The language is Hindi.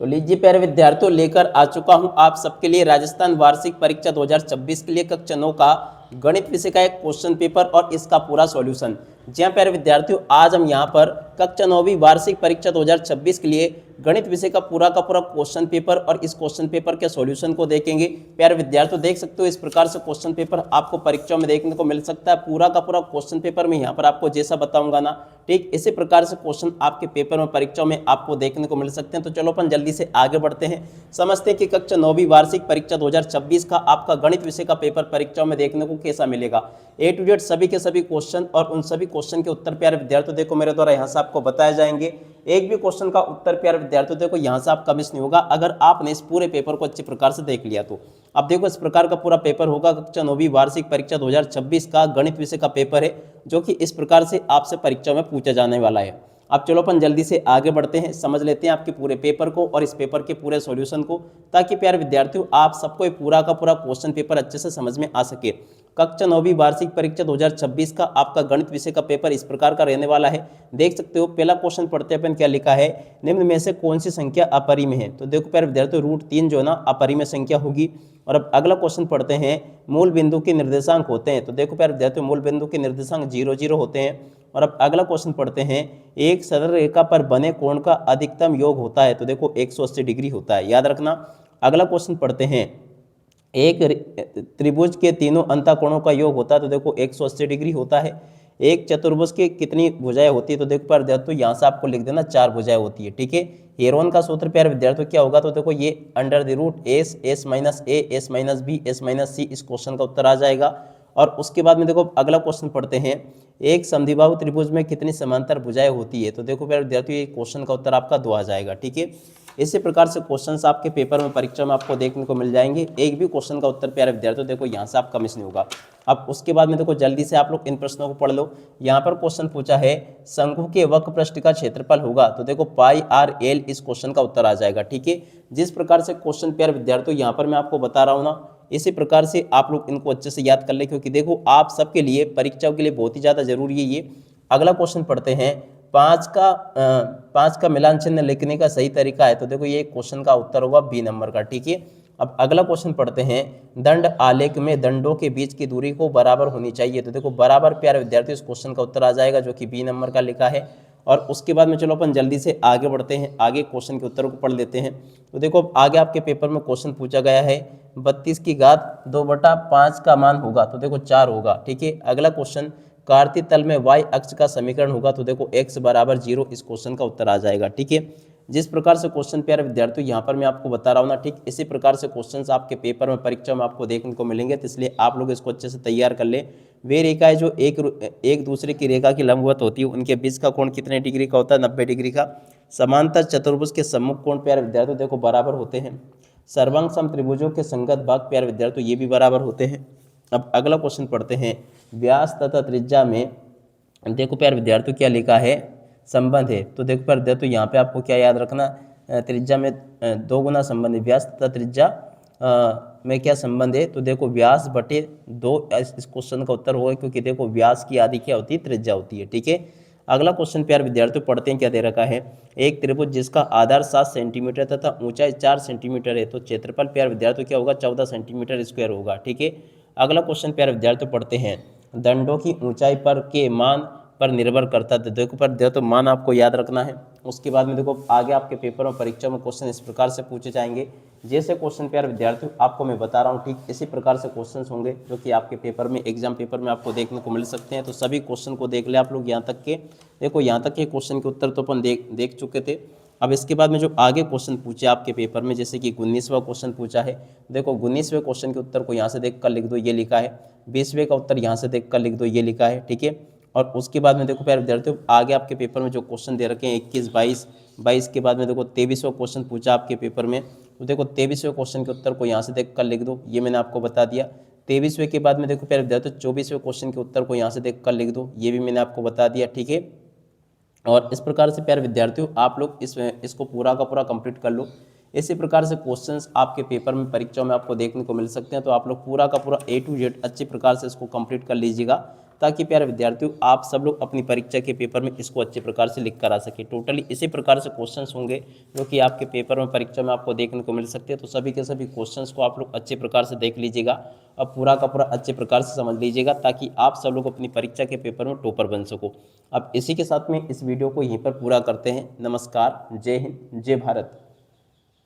तो लीजिए प्यारे विद्यार्थियों, लेकर आ चुका हूं आप सबके लिए राजस्थान वार्षिक परीक्षा 2026 के लिए कक्षा 9 का गणित विषय का एक क्वेश्चन पेपर और इसका पूरा सॉल्यूशन। जी हाँ प्यारे विद्यार्थियों, आज हम यहां पर कक्षा 9वीं वार्षिक परीक्षा 2026 के लिए गणित विषय का पूरा क्वेश्चन पेपर और इस क्वेश्चन पेपर के सॉल्यूशन को देखेंगे। प्यारे विद्यार्थियों, देख सकते हो इस प्रकार से क्वेश्चन पेपर आपको परीक्षा में देखने को मिल सकता है। पूरा का पूरा क्वेश्चन पेपर में यहाँ पर आपको जैसा बताऊंगा ना, ठीक इसी प्रकार से क्वेश्चन आपके पेपर में परीक्षा में आपको देखने को मिल सकते हैं। तो चलो अपन जल्दी से आगे बढ़ते हैं, समझते हैं कि कक्षा 9वीं वार्षिक परीक्षा 2026 का आपका गणित विषय का पेपर परीक्षा में देखने को कैसा मिलेगा। ए टू जेड सभी के सभी क्वेश्चन और उन सभी क्वेश्चन के उत्तर प्यारे विद्यार्थियों देखो मेरे द्वारा यहाँ से आपको बताए जाएंगे। एक भी क्वेश्चन का उत्तर प्यारे विद्यार्थियों देखो यहाँ से आपका मिस नहीं होगा अगर आपने इस पूरे पेपर को अच्छी प्रकार से देख लिया तो। अब देखो इस प्रकार का पूरा पेपर होगा, कक्षा 9वीं वार्षिक परीक्षा 2026 का गणित विषय का पेपर है, जो कि इस प्रकार से आपसे परीक्षा में पूछा जाने वाला है। अब चलो अपन जल्दी से आगे बढ़ते हैं, समझ लेते हैं आपके पूरे पेपर को और इस पेपर के पूरे सॉल्यूशन को, ताकि प्यारे विद्यार्थियों आप सबको पूरा का पूरा क्वेश्चन पेपर अच्छे से समझ में आ सके। कक्षा 9वीं वार्षिक परीक्षा 2026 का आपका गणित विषय का पेपर इस प्रकार का रहने वाला है। देख सकते हो पहला क्वेश्चन पढ़ते हैं अपन, क्या लिखा है, निम्न में से कौन सी संख्या अपरिमेय है। तो देखो प्यारे विद्यार्थियों √3 जो है ना अपरिमेय संख्या होगी। और अब अगला क्वेश्चन पढ़ते हैं, मूल बिंदु के निर्देशांक होते हैं। तो देखो प्यारे विद्यार्थियों मूल बिंदु के निर्देशांक 0 0 होते हैं। और अब अगला क्वेश्चन पढ़ते हैं, एक सरल रेखा पर बने कोण का अधिकतम योग होता है। तो देखो 180 डिग्री होता है, याद रखना। अगला क्वेश्चन पढ़ते हैं, एक त्रिभुज के तीनों अंतःकोणों का योग होता है। तो देखो 180 डिग्री होता है। एक चतुर्भुज की कितनी भुजाएं होती है। तो देखो प्यारे विद्यार्थियों यहाँ से आपको लिख देना 4 भुजाएं होती है, ठीक है। हेरोन का सूत्र प्यारे विद्यार्थियों क्या होगा। तो देखो ये √S S - A S - B S - C इस क्वेश्चन का उत्तर आ जाएगा। और उसके बाद में देखो अगला क्वेश्चन पढ़ते हैं, एक समद्विबाहु त्रिभुज में कितनी समांतर भुजाएं होती है। तो देखो प्यारे विद्यार्थियों ये क्वेश्चन का उत्तर आपका 2 आ जाएगा, ठीक है। इसी प्रकार से क्वेश्चंस आपके पेपर में परीक्षा में आपको देखने को मिल जाएंगे। एक भी क्वेश्चन का उत्तर प्यारे विद्यार्थियों देखो यहाँ से आपका मिस नहीं होगा। अब उसके बाद में देखो जल्दी से आप लोग इन प्रश्नों को पढ़ लो। यहाँ पर क्वेश्चन पूछा है, शंकु के वक्र पृष्ठ का क्षेत्रफल होगा। तो देखो πRL इस क्वेश्चन का उत्तर आ जाएगा, ठीक है। जिस प्रकार से क्वेश्चन प्यारे विद्यार्थियों यहाँ पर मैं आपको बता रहा हूँ ना, इसी प्रकार से आप लोग इनको अच्छे से याद कर ले, क्योंकि देखो आप सबके लिए परीक्षाओं के लिए बहुत ही ज़्यादा जरूरी है ये। अगला क्वेश्चन पढ़ते हैं, 5 का मिलान चिन्ह लिखने का सही तरीका है। तो देखो ये क्वेश्चन का उत्तर होगा बी नंबर का, ठीक है। अब अगला क्वेश्चन पढ़ते हैं, दंड आलेख में दंडों के बीच की दूरी को बराबर होनी चाहिए। तो देखो बराबर प्यारे विद्यार्थी इस क्वेश्चन का उत्तर आ जाएगा, जो कि बी नंबर का लिखा है। और उसके बाद में चलो अपन जल्दी से आगे बढ़ते हैं, आगे क्वेश्चन के उत्तर को पढ़ लेते हैं। तो देखो आगे आपके पेपर में क्वेश्चन पूछा गया है, 32 की घात 2/5 का मान होगा। तो देखो 4 होगा, ठीक है। अगला क्वेश्चन, कार्तीय तल में y अक्ष का समीकरण होगा। तो देखो x = 0 इस क्वेश्चन का उत्तर आ जाएगा, ठीक है। जिस प्रकार से क्वेश्चन प्यारे विद्यार्थियों यहाँ पर मैं आपको बता रहा हूँ ना, ठीक इसी प्रकार से क्वेश्चंस आपके पेपर में परीक्षा में आपको देखने को मिलेंगे। तो इसलिए आप लोग इसको अच्छे से तैयार कर ले। वे रेखाएं जो एक दूसरे की रेखा की लंबवत होती है, उनके बीच का कोण कितने डिग्री का होता है, 90 डिग्री का। समांतर चतुर्भुज के सम्मुख कोण प्यारे विद्यार्थियों देखो बराबर होते हैं। सर्वांग सम त्रिभुजों के संगत भाग प्यारे विद्यार्थियों ये भी बराबर होते हैं। अब अगला क्वेश्चन पढ़ते हैं, व्यास तथा त्रिज्या में देखो प्यारे विद्यार्थियों क्या लिखा है, संबंध है। तो देखो प्यारे विद्यार्थियों यहाँ पे आपको क्या याद रखना, त्रिज्या में 2 गुना संबंध है, व्यास तथा त्रिज्या में क्या संबंध है। तो देखो व्यास बटे 2 इस क्वेश्चन का उत्तर होगा, क्योंकि देखो व्यास की आधी क्या होती है, त्रिज्या होती है, ठीक है। अगला क्वेश्चन प्यारे विद्यार्थियों पढ़ते हैं, क्या दे रखा है, एक त्रिभुज जिसका आधार 7 सेंटीमीटर तथा ऊंचाई 4 सेंटीमीटर है। तो क्षेत्रफल प्यारे विद्यार्थियों क्या होगा, 14 सेंटीमीटर स्क्वायर होगा, ठीक है। अगला क्वेश्चन प्यारे विद्यार्थियों पढ़ते हैं, दंडों की ऊंचाई पर के मान पर निर्भर करता है। देखो पर तो मान आपको याद रखना है। उसके बाद में देखो आगे आपके पेपर और परीक्षा में क्वेश्चन इस प्रकार से पूछे जाएंगे, जैसे क्वेश्चन प्यारे विद्यार्थियों आपको मैं बता रहा हूँ, ठीक इसी प्रकार से क्वेश्चंस होंगे, जो कि आपके पेपर में एग्जाम पेपर में आपको देखने को मिल सकते हैं। तो सभी क्वेश्चन को देख ले आप लोग यहाँ तक के। देखो यहाँ तक के क्वेश्चन के उत्तर तो अपन देख चुके थे। अब इसके बाद में जो आगे क्वेश्चन पूछे आपके पेपर में, जैसे कि 19वां क्वेश्चन पूछा है। देखो 19वें क्वेश्चन के उत्तर को यहाँ से देख कर लिख दो, ये लिखा है। 20वें का उत्तर यहाँ से देख कर लिख दो, ये लिखा है, ठीक है। और उसके बाद में देखो प्यारे विद्यार्थियों आगे आपके पेपर में जो क्वेश्चन दे रखे हैं 21, 22 के बाद में देखो 23वां क्वेश्चन पूछा आपके पेपर में। तो देखो 23वें क्वेश्चन के उत्तर को यहाँ से देख कर लिख दो, ये मैंने आपको बता दिया। 23वें के बाद में देखो प्यारे विद्यार्थियों 24वें क्वेश्चन के उत्तर को यहाँ से देख कर लिख दो, ये भी मैंने आपको बता दिया, ठीक है। और इस प्रकार से प्यारे विद्यार्थियों आप लोग इसको पूरा का पूरा कंप्लीट कर लो। इसी प्रकार से क्वेश्चंस आपके पेपर में परीक्षाओं में आपको देखने को मिल सकते हैं। तो आप लोग पूरा का पूरा A to Z अच्छी प्रकार से इसको कंप्लीट कर लीजिएगा, ताकि प्यारे विद्यार्थियों आप सब लोग अपनी परीक्षा के पेपर में इसको अच्छे प्रकार से लिख कर आ सके। टोटली इसी प्रकार से क्वेश्चंस होंगे जो कि आपके पेपर में परीक्षा में आपको देखने को मिल सकते हैं। तो सभी के सभी क्वेश्चंस को आप लोग अच्छे प्रकार से देख लीजिएगा और पूरा का पूरा अच्छे प्रकार से समझ लीजिएगा, ताकि आप सब लोग अपनी परीक्षा के पेपर में टॉपर बन सको। अब इसी के साथ में इस वीडियो को यहीं पर पूरा करते हैं। नमस्कार, जय हिंद, जय भारत।